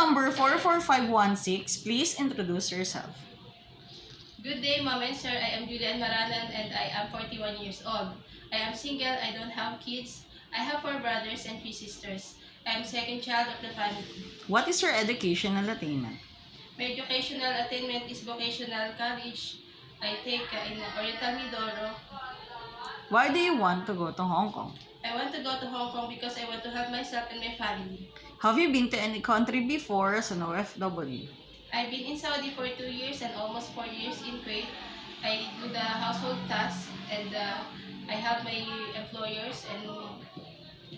number 44516, please introduce yourself. Good day, Mom and Sir. I am Julian Maranan and I am 41 years old. I am single. I don't have kids. I have 4 brothers and 3 sisters. I am second child of the family. What is your educational attainment? My educational attainment is vocational college. I take in Oriental Mindoro. Why do you want to go to Hong Kong? I want to go to Hong Kong because I want to help myself and my family. Have you been to any country before as an OFW? I've been in Saudi for 2 years and almost 4 years in Kuwait. I do the household tasks and I help my employers and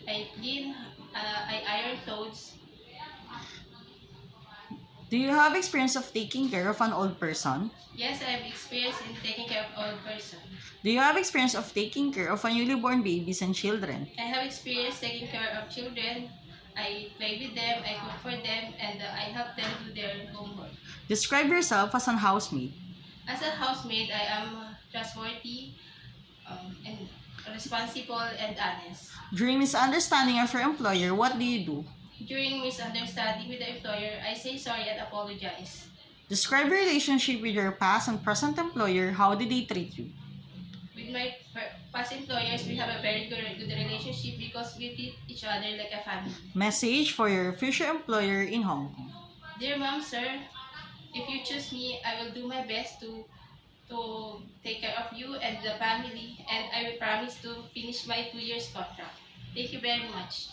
I clean, I iron clothes. Do you have experience of taking care of an old person? Yes, I have experience in taking care of old person. Do you have experience of taking care of a newly born babies and children? I have experience taking care of children. I play with them, I cook for them, and I help them do their homework. Describe yourself as an housemaid. As a housemaid, I am trustworthy and responsible and honest. During misunderstanding of your employer, what do you do? During misunderstanding with the employer, I say sorry and apologize. Describe your relationship with your past and present employer. How did they treat you? With my past employers, we have a very good relationship because we treat each other like a family. Message for your future employer in Hong Kong. Dear Mom, Sir, if you choose me, I will do my best to take care of you and the family, and I will promise to finish my 2 years contract. Thank you very much.